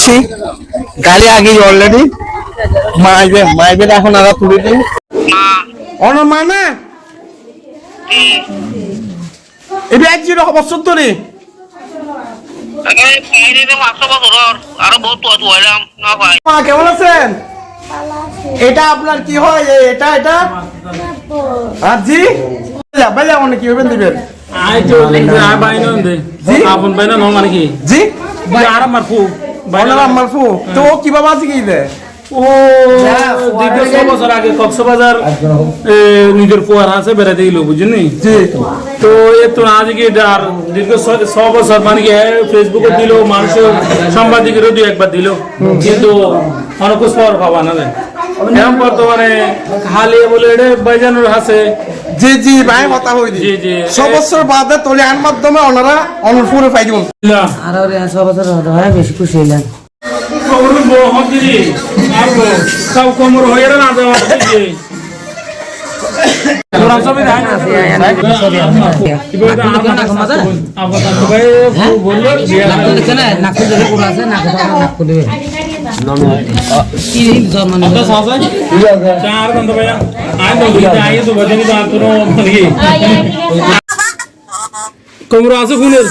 আসছি, গাড়ি আগেই অলরেডি মাইবে এখন আরো তুলে দিই অন মানে এটা 10 বছর ধরে কেমন আছেন? এটা আপনার কি হয়? এটা এটা জি ভাইয়া অনেক কি হবেন দিবেন জি মারফু তো কিভাবে আছে কি দেয় ও দীর্ঘ 6 বছর আগে কক্সবাজার নিজের কুয়ার আছে বেড়াতে গেল বুঝলি তো এ তো আজকে আর দীর্ঘ 6 বছর মানে কি ফেসবুকে দিল মানুষ সাংবাদিকেরও দুই একবার দিল কিন্তু অনেক খবর পাবা না এখন বর্তমানে খালি বলে এটা বাইজানুর আছে জি জি ভাই কথা হইনি জি জি 6 বছর বাদে তোলিয়ার মাধ্যমে ওনারা অনুরপুরে পাই দিন আর 6 বছর হয় বেশি খুশি হইলাম কোমর বহুত দিদি আর সব কোমর হয়ে না দেওয়া দিদি তোরা সব দেখাই না বললো নাকু ধরে কোন আছে নাকু দেবে কি জমান চার বন্ধ ভাইয়া আই তো দিদি আই তো বজনি তো আর তোর মানে কোমর আছে কোনের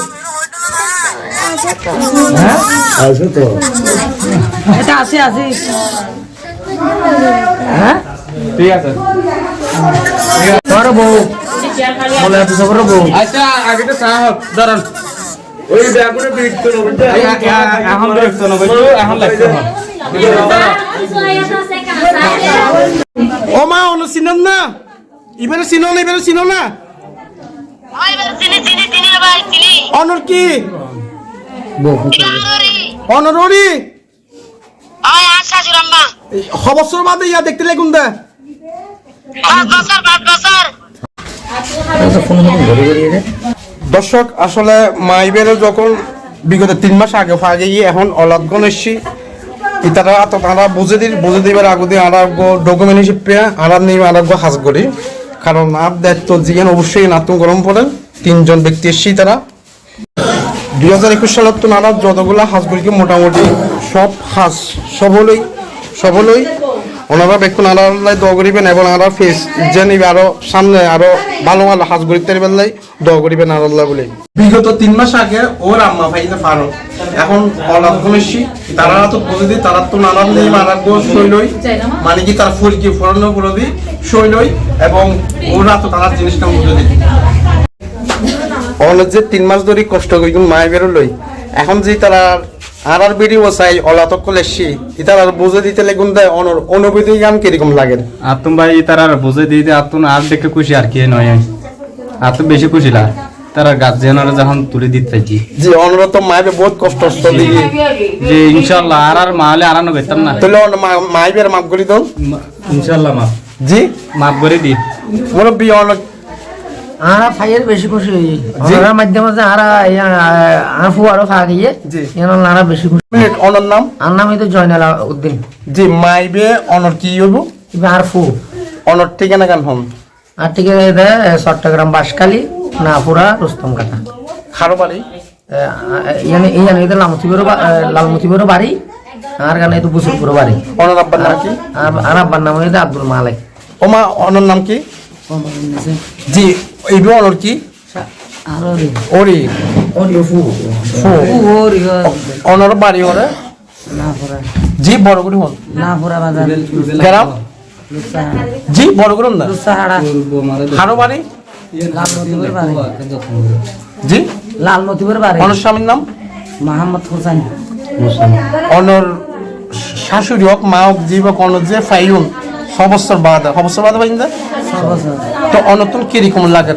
হ্যাঁ আছে তো এটা আছে হ্যাঁ ঠিক আছে তোর বউ বলে তো সবর বউ আচ্ছা আগে তো সাহেব দাঁড়ান ওই ব্যাগুনে বিট তো নবে এখন বিট তো নবে এখন লাগছে ও মা অনু চিনন না ইবেরে চিনো না ওই চিনি ভাই চিনি অনুর কি বউ অনররি ওই আশা জুরাম্মা খবর বাদে ইয়া দেখতে লাগুন দা 5 বছর দর্শক আসলে মাইবের যখন বিগত 3 মাস আগে ফাগে এখন অলাদগণ এসছি ইতারা তো তারা বুঝে দিবার আগে দিয়ে আর ডকুমেন্ট হিসেবে আর নেই আর হাজ করি কারণ আর দায়িত্ব জিয়ান অবশ্যই নাতুন গরম পড়েন 3 জন ব্যক্তি এসছি তারা 2021 সালত তো নানা যতগুলো হাঁসগুলিকে মোটামুটি সব হাঁস সবলই ওনারা বেক্ষণ আড়ালাই দোয়া করিবেন এবং আড়া ফেস যে নিবে আরো সামনে আরো ভালো হাঁস গরিব তার বেলায় দোয়া করিবেন আল্লাহ বলে বিগত 3 মাস আগে ওর আম্মা ভাইতে পারো এখন অলাদ গণেশি তারা তো বলে দিই তারা তো নানান নেই মারা গো শৈলই মানে কি তার ফুলকি ফোরানো করে দিই শৈলই এবং ওরা তো তারা জিনিসটা বুঝে দিই অনেক যে 3 মাস ধরে কষ্ট করি মায় বেরোলই এখন যে তারা আর ভিডিও চাই অলাতক কলেছি ইতার আর বুঝে দিতে লাগুন দেয় অনুভূতি গান কিরকম লাগে আর তুমি ভাই তার আর বুঝে দিতে আর তুমি আর দেখে খুশি আর কি নয় আর তো বেশি খুশি লাগ তারা গার্জিয়ানরা যখন তুলে দিতে চাইছি জি অনুরোধ তো মাইবে বহুত কষ্ট দিয়ে যে ইনশাআল্লাহ আর মাহলে আরানো করতাম না তাহলে মাইবের মাপ করি দাও ইনশাআল্লাহ মাপ জি মাপ করে দি মুরব্বি অনেক আরা ফাইয়ের বেশি খুশি হই ওনার মাধ্যমে আরা আফু আরো খা গিয়ে জি এনার আরা বেশি খুশি মিনিট অনর নাম আর নাম হইতো জয়নাল উদ্দিন জি মাইবে অনর কি হইব আরফু অনর ঠিকানা গান হন আর ঠিক আছে চট্টগ্রাম বাসকালী নাপুরা রুস্তম কাটা খারো বাড়ি ইয়ানে এটা লালমতিপুর বাড়ি আর গানে তো বুসুরপুর বাড়ি অনর আব্বার নাম কি আর আব্বার নাম হইতো আব্দুল মালিক ওমা অনর নাম কি জি এইবে অনর কি ওরি ফু অনর বাড়ি ওরে জি বড় করে হন নাপুরা বাজার গ্রাম জি বড় করে না লুসাহাড়া খারো বাড়ি লালমতিপুর বাড়ি জি লালমতিপুর বাড়ি অনর স্বামীর নাম মোহাম্মদ হোসেন অনর শাশুড়ি হোক মা হোক জি বা অনর যে ফাইউন সবস্তর বাদা পাইন দা তো অনতুন কিরকম লাগে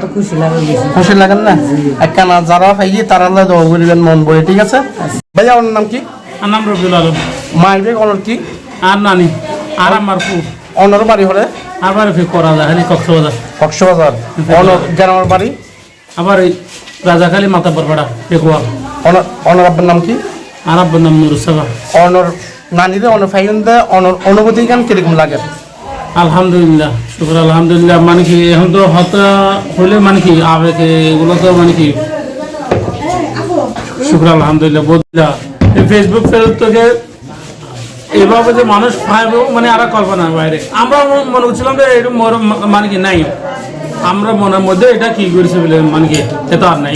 তো খুশি লাগে খুশি লাগেন না একখানা যারা পাইয়ে তারা দোয়া করিবেন মন বলে ঠিক আছে ভাইয়া ওর নাম কি আর নাম রবিউল আলম মাইবে অনর কি আর নানি আর আমার ফু অনর বাড়ি হলে আবার ফি করা যায় খালি কক্সবাজার কক্সবাজার অনর গ্রামের বাড়ি আবার এই রাজাখালী মাতাব্বর পাড়া পেকুয়া অনর আব্বার নাম কি আর আব্বার নাম নুরুসাবা অনর নানিদের অনর ফাইন দে অনর অনুভূতি গান কিরকম লাগে আলহামদুলিল্লাহ শুক্র আলহামদুলিল্লাহ মানে কি এখন তো হতা হলে মানে কি আবেগে এগুলো তো মানে কি শুক্র আলহামদুলিল্লাহ বহুত এই ফেসবুক থেকে এভাবে যে মানুষ পাইব মানে আর কল্পনার বাইরে। আমরা মনে করছিলাম যে এটা মানে কি নাই, আমরা মনের মধ্যে এটা কি করেছে বলে মানে কি এত আর নাই,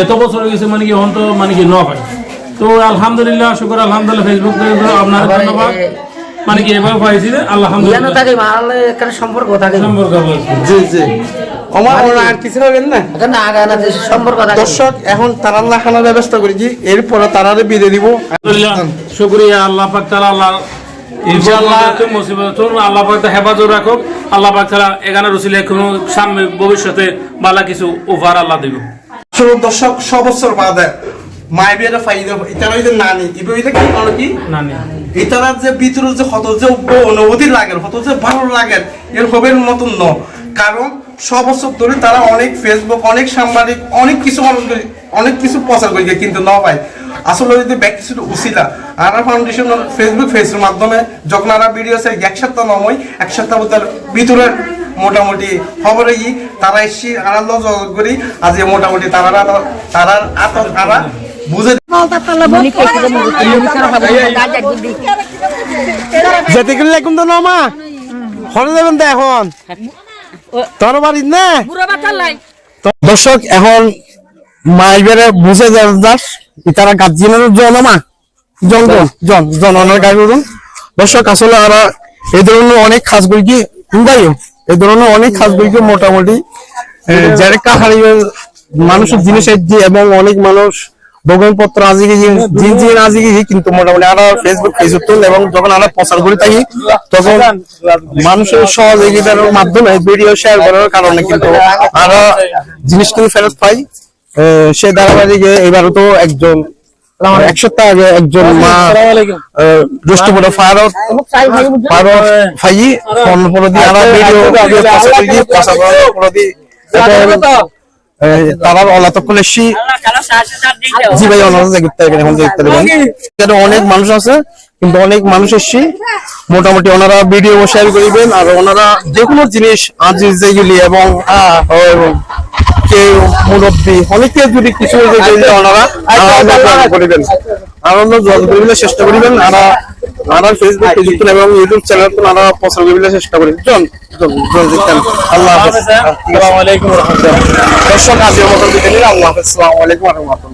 এত বছর হয়ে গেছে মানে কি এখন তো মানে কি ন পাই। তো আলহামদুলিল্লাহ, শুকর আলহামদুলিল্লাহ, ফেসবুক থেকে আপনার ধন্যবাদ মানে কি এভাবে পাইছি যে আলহামদুলিল্লাহ থাকে মারালে একটা সম্পর্ক থাকে, সম্পর্ক জি জি আমার আর কিছু হবেন না না আগা না যে সম্পর্ক থাকে। দর্শক এখন তারা খানার ব্যবস্থা করেছি, এরপরে তারারে বিদে দিব। আলহামদুলিল্লাহ, শুকরিয়া আল্লাহ পাক তাআলা, আল্লাহ ইনশাআল্লাহ মুসিবত আল্লাহ পাক হেফাজত রাখুক। আল্লাহ পাক তাআলা এখানে রসিলে কোনো সামনে ভবিষ্যতে ভালো কিছু উপহার আল্লাহ দিব। দর্শক 6 বছর বাদে মাইবেরা ফাইদা এটার হইতে নানি ইবইতে কি করে কি নানি এটার যে ভিতরে যে কত যে অনুভূতি লাগে, কত যে ভালো লাগে এর হবের মতন ন। কারণ 6 বছর ধরে তারা অনেক ফেসবুক, অনেক সাংবাদিক, অনেক কিছু মানুষ অনেক কিছু প্রচার করে কিন্তু ন ভাই আসলে যদি ব্যক্তি শুধু উচিলা আর ফাউন্ডেশন ফেসবুক ফেসের মাধ্যমে যখন আর ভিডিও আছে 1 সপ্তাহ নয় 1 সপ্তাহ ভিতরে মোটামুটি খবরে গিয়ে তারা এসে আনন্দ জগৎ করি আজ মোটামুটি তারা বুঝে যেতে গেলে এখন তো নমা হরে যাবেন তো এখন তোর বাড়ি না দর্শক এখন মাইবেরে বুঝে যাস তারা গাছ জনমা জঙ্গল জনের গাড়ি দর্শক আসলে আমরা এই ধরনের অনেক খাস করি কি যাইও এই ধরনের অনেক খাস করি কি মোটামুটি যারা কাহারি মানুষের জিনিস এবং অনেক মানুষ বগনপত্র আজিকে আজিকে কিন্তু মোটামুটি আমরা ফেসবুক তুল এবং যখন আমরা প্রচার করে থাকি তখন মানুষের সহযোগিতার মাধ্যমে ভিডিও শেয়ার করার কারণে কিন্তু আমরা জিনিস কিন্তু ফেরত পাই। সে ধারাবাহিকে এবারও তো একজন 1 সপ্তাহ আগে একজন মা দুষ্টপুরা ফায়ারত ফাই ফোনপরদি আমরা ভিডিও প্রচার করার পরদি তারার অলাতকলেশি জি ভাই অনেক মানুষ আছে কিন্তু অনেক মানুষ এসছি মোটামুটি ওনারা ভিডিও শেয়ার করিবেন আর ওনারা যে কোনো জিনিস আজ যেগুলি এবং কেউ মুরব্বী অনেকে যদি কিছু ওনারা করিবেন আনন্দ জল করিবেন চেষ্টা করিবেন আর ফেসবুক এবং ইউটিউব চ্যানেল ওনারা প্রচার করিবেন চেষ্টা করি আল্লাহ হাফেজ। দর্শক আজকের মতো বিদায় নিলাম। আল্লাহ হাফেজ। আসসালামু আলাইকুম ওয়া রাহমাতুল্লাহ।